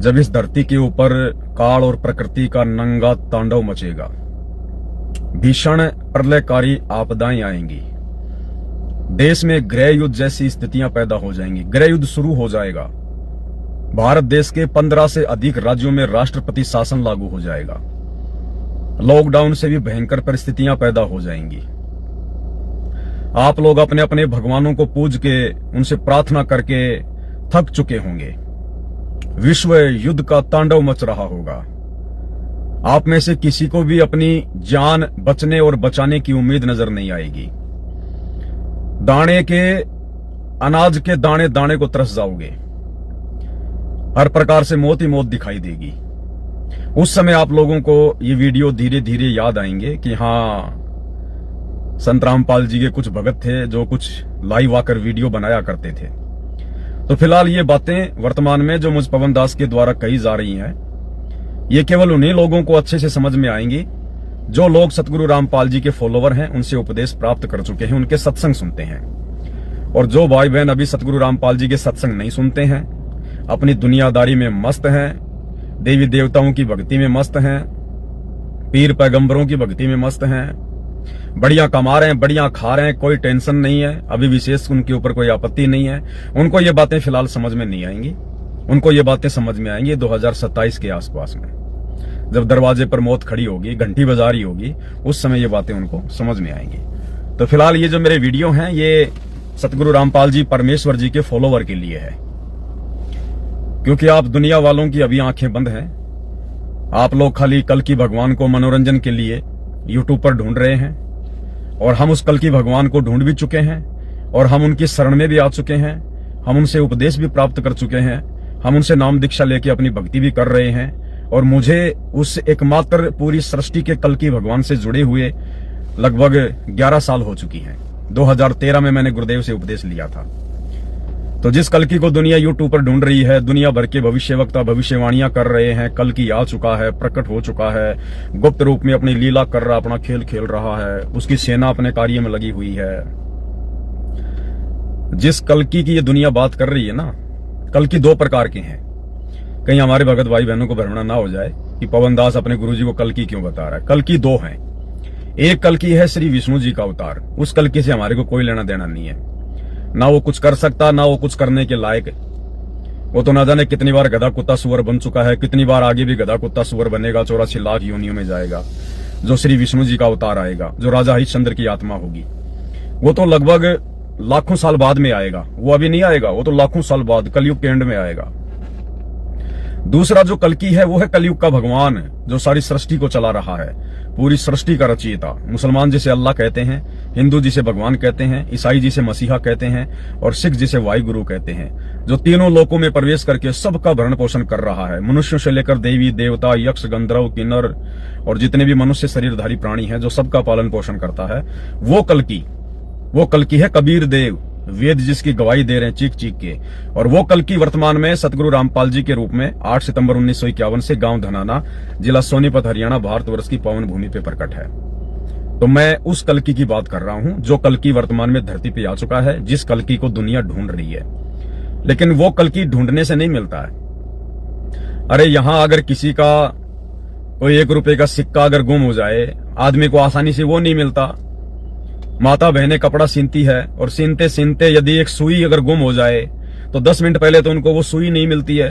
जब इस धरती के ऊपर काल और प्रकृति का नंगा तांडव मचेगा, भीषण प्रलयकारी आपदाएं आएंगी, देश में गृह युद्ध जैसी स्थितियां पैदा हो जाएंगी, गृह युद्ध शुरू हो जाएगा, भारत देश के 15 से अधिक राज्यों में राष्ट्रपति शासन लागू हो जाएगा, लॉकडाउन से भी भयंकर परिस्थितियां पैदा हो जाएंगी। आप लोग अपने अपने भगवानों को पूज के उनसे प्रार्थना करके थक चुके होंगे, विश्व युद्ध का तांडव मच रहा होगा। आप में से किसी को भी अपनी जान बचने और बचाने की उम्मीद नजर नहीं आएगी। दाने के अनाज के दाने दाने को तरस जाओगे, हर प्रकार से मौत ही मौत दिखाई देगी। उस समय आप लोगों को ये वीडियो धीरे धीरे याद आएंगे कि हाँ, संत रामपाल जी के कुछ भगत थे जो कुछ लाइव आकर वीडियो बनाया करते थे। तो फिलहाल ये बातें वर्तमान में जो मुझ पवन दास के द्वारा कही जा रही हैं, ये केवल उन्हीं लोगों को अच्छे से समझ में आएंगी जो लोग सतगुरु रामपाल जी के फॉलोवर हैं, उनसे उपदेश प्राप्त कर चुके हैं, उनके सत्संग सुनते हैं। और जो भाई बहन अभी सतगुरु रामपाल जी के सत्संग नहीं सुनते हैं, अपनी दुनियादारी में मस्त हैं, देवी देवताओं की भक्ति में मस्त हैं, पीर पैगंबरों की भक्ति में मस्त हैं, बढ़िया कमा रहे हैं, बढ़िया खा रहे हैं, कोई टेंशन नहीं है, अभी विशेष उनके ऊपर कोई आपत्ति नहीं है, उनको ये बातें फिलहाल समझ में नहीं आएंगी। उनको ये बातें समझ में आएंगी 2027 के आसपास में, जब दरवाजे पर मौत खड़ी होगी, घंटी बजा रही होगी, उस समय ये बातें उनको समझ में आएंगी। तो फिलहाल ये जो मेरे वीडियो हैं, ये सतगुरु रामपाल जी परमेश्वर जी के फॉलोवर के लिए है, क्योंकि आप दुनिया वालों की अभी आंखें बंद हैं। आप लोग खाली कल की भगवान को मनोरंजन के लिए यूट्यूब पर ढूंढ रहे हैं, और हम उस कल की भगवान को ढूंढ भी चुके हैं, और हम उनकी शरण में भी आ चुके हैं, हम उनसे उपदेश भी प्राप्त कर चुके हैं, हम उनसे नाम दीक्षा लेके अपनी भक्ति भी कर रहे हैं। और मुझे उस एकमात्र पूरी सृष्टि के कल की भगवान से जुड़े हुए लगभग 11 साल हो चुकी हैं। 2013 में मैंने गुरुदेव से उपदेश लिया था। तो जिस कल की को दुनिया यूट्यूब पर ढूंढ रही है, दुनिया भर के भविष्यवक्ता भविष्यवाणियां कर रहे हैं, कल की आ चुका है, प्रकट हो चुका है, गुप्त रूप में अपनी लीला कर रहा, अपना खेल खेल रहा है, उसकी सेना अपने कार्य में लगी हुई है। जिस कल की ये दुनिया बात कर रही है ना, कल की 2 प्रकार के हैं। कहीं हमारे भगत भाई बहनों को भ्रमण ना हो जाए कि पवन दास अपने गुरुजी को कल की क्यों बता रहा है। कल की 2 हैं। एक कल की है श्री विष्णु जी का अवतार, उस कल की से हमारे को कोई लेना देना नहीं है, ना वो कुछ कर सकता, ना वो कुछ करने के लायक। वो तो ना जाने कितनी बार गधा कुत्ता सुअर बन चुका है, कितनी बार आगे भी गधा कुत्ता सुअर बनेगा, 84 लाख योनियों में जाएगा। जो श्री विष्णु जी का अवतार आएगा, जो राजा हरिश्चंद्र की आत्मा होगी, वो तो लगभग लाखों साल बाद में आएगा, वो अभी नहीं आएगा, वो तो लाखों साल बाद कलयुग के एंड में आएगा। दूसरा जो कल्कि है वो है कलयुग का भगवान, जो सारी सृष्टि को चला रहा है, पूरी सृष्टि का रचयिता। मुसलमान जिसे अल्लाह कहते हैं, हिंदू जिसे भगवान कहते हैं, ईसाई जिसे मसीहा कहते हैं, और सिख जिसे वाहिगुरु कहते हैं, जो तीनों लोकों में प्रवेश करके सबका भरण पोषण कर रहा है, मनुष्यों से लेकर देवी देवता, यक्ष, गंधर्व, किन्नर और जितने भी मनुष्य शरीरधारी प्राणी हैं, जो सबका पालन पोषण करता है, वो कल्कि है कबीर देव, वेद जिसकी गवाही दे रहे हैं चीख चीख के। और वो कल्कि वर्तमान में सतगुरु रामपाल जी के रूप में 8 सितंबर 1951 से गांव धनाना, जिला सोनीपत, हरियाणा, भारतवर्ष की पावन भूमि पे प्रकट है। तो मैं उस कल्कि की बात कर रहा हूं, जो कल्कि वर्तमान में धरती पे आ चुका है, जिस कल्कि को दुनिया ढूंढ रही है। लेकिन वो कल्कि ढूंढने से नहीं मिलता है। अरे यहां अगर किसी का कोई 1 रुपए का सिक्का अगर गुम हो जाए, आदमी को आसानी से वो नहीं मिलता। माता बहनें कपड़ा सीनती है, और सीनते सीनते यदि एक सुई अगर गुम हो जाए तो 10 मिनट पहले तो उनको वो सुई नहीं मिलती है।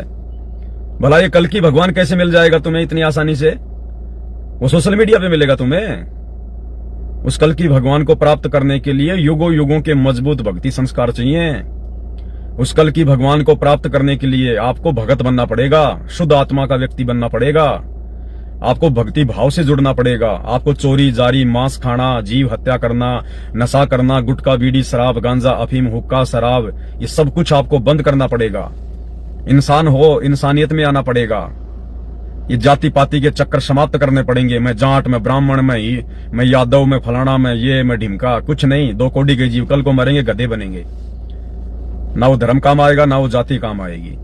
भला ये कल की भगवान कैसे मिल जाएगा तुम्हें इतनी आसानी से? वो सोशल मीडिया पे मिलेगा तुम्हें। उस कल की भगवान को प्राप्त करने के लिए युगों युगों के मजबूत भक्ति संस्कार चाहिए। उस कल की भगवान को प्राप्त करने के लिए आपको भगत बनना पड़ेगा, शुद्ध आत्मा का व्यक्ति बनना पड़ेगा, आपको भक्ति भाव से जुड़ना पड़ेगा। आपको चोरी जारी, मांस खाना, जीव हत्या करना, नशा करना, गुटखा बीड़ी शराब गांजा अफीम हुक्का शराब, ये सब कुछ आपको बंद करना पड़ेगा। इंसान हो, इंसानियत में आना पड़ेगा। ये जाति पाति के चक्कर समाप्त करने पड़ेंगे। मैं जाट, मैं ब्राह्मण, मैं यादव, मैं फलाना, मैं ये, मैं ढिमका, कुछ नहीं। 2 कौड़ी के जीव कल को मरेंगे, गधे बनेंगे। ना वो धर्म काम आएगा, ना वो जाति काम आएगी।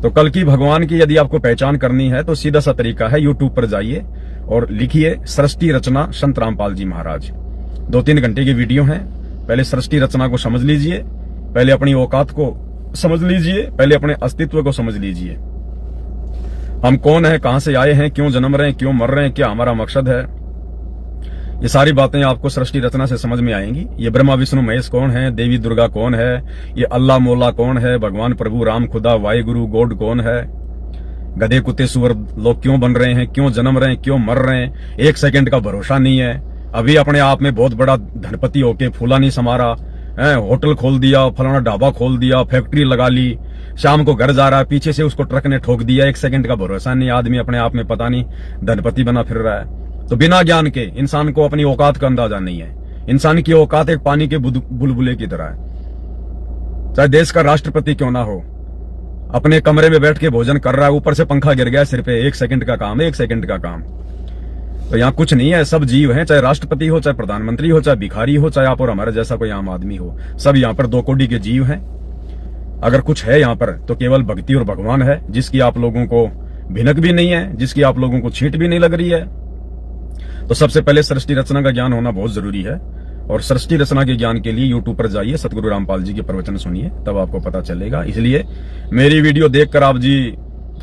तो कल की भगवान की यदि आपको पहचान करनी है तो सीधा सा तरीका है, यूट्यूब पर जाइए और लिखिए सृष्टि रचना संत रामपाल जी महाराज। 2-3 घंटे की वीडियो है। पहले सृष्टि रचना को समझ लीजिए, पहले अपनी औकात को समझ लीजिए, पहले अपने अस्तित्व को समझ लीजिए। हम कौन है, कहां से आए हैं, क्यों जन्म रहे हैं, क्यों मर रहे हैं, क्या हमारा मकसद है, ये सारी बातें आपको सृष्टि रचना से समझ में आएंगी। ये ब्रह्मा विष्णु महेश कौन है, देवी दुर्गा कौन है, ये अल्लाह मौला कौन है, भगवान प्रभु राम खुदा वाहिगुरु गॉड कौन है, गधे कुत्ते सुअर लोग क्यों बन रहे हैं, क्यों जन्म रहे हैं, क्यों मर रहे हैं, एक सेकंड का भरोसा नहीं है। अभी अपने आप में बहुत बड़ा धनपति होके फूला नहीं समारा है, होटल खोल दिया, फलाना ढाबा खोल दिया, फैक्ट्री लगा ली, शाम को घर जा रहा है, पीछे से उसको ट्रक ने ठोक दिया, एक सेकंड का भरोसा नहीं। आदमी अपने आप में पता नहीं धनपति बना फिर रहा है। तो बिना ज्ञान के इंसान को अपनी औकात का अंदाजा नहीं है। इंसान की औकात एक पानी के बुलबुले की तरह है। चाहे देश का राष्ट्रपति क्यों ना हो, अपने कमरे में बैठ के भोजन कर रहा है, ऊपर से पंखा गिर गया सिर पे, एक सेकंड का काम है, एक सेकंड का काम। तो यहाँ कुछ नहीं है, सब जीव हैं, चाहे राष्ट्रपति हो, चाहे प्रधानमंत्री हो, चाहे भिखारी हो, चाहे आप और हमारे जैसा कोई आम आदमी हो, सब यहाँ पर दो कोटि के जीव हैं। अगर कुछ है यहाँ पर तो केवल भक्ति और भगवान है, जिसकी आप लोगों को भिनक भी नहीं है, जिसकी आप लोगों को छींट भी नहीं लग रही है। तो सबसे पहले सृष्टि रचना का ज्ञान होना बहुत जरूरी है, और सृष्टि रचना के ज्ञान के लिए यूट्यूब पर जाइए, सतगुरु रामपाल जी के प्रवचन सुनिए, तब आपको पता चलेगा। इसलिए मेरी वीडियो देखकर आप जी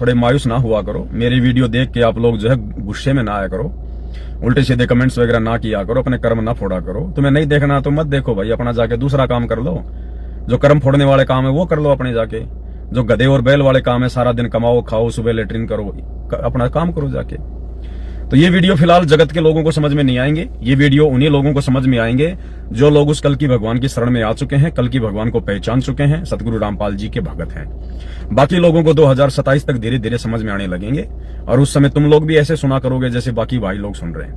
थोड़े मायूस ना हुआ करो, मेरी वीडियो देख के आप लोग जो है गुस्से में ना आया करो, उल्टे सीधे कमेंट्स वगैरह ना किया करो, अपने कर्म ना फोड़ा करो। तुम्हें नहीं देखना तो मत देखो भाई, अपना जाके दूसरा काम कर लो। जो कर्म फोड़ने वाले काम है वो कर लो अपने जाके, जो गधे और बैल वाले काम है सारा दिन कमाओ खाओ सुबह लेटरिन करो, अपना काम करो जाके। तो ये वीडियो फिलहाल जगत के लोगों को समझ में नहीं आएंगे, ये वीडियो उन्हीं लोगों को समझ में आएंगे जो लोग उस कल की भगवान की शरण में आ चुके हैं, कल की भगवान को पहचान चुके हैं, सतगुरु रामपाल जी के भगत हैं। बाकी लोगों को 2027 तक धीरे धीरे समझ में आने लगेंगे, और उस समय तुम लोग भी ऐसे सुना करोगे जैसे बाकी भाई लोग सुन रहे हैं।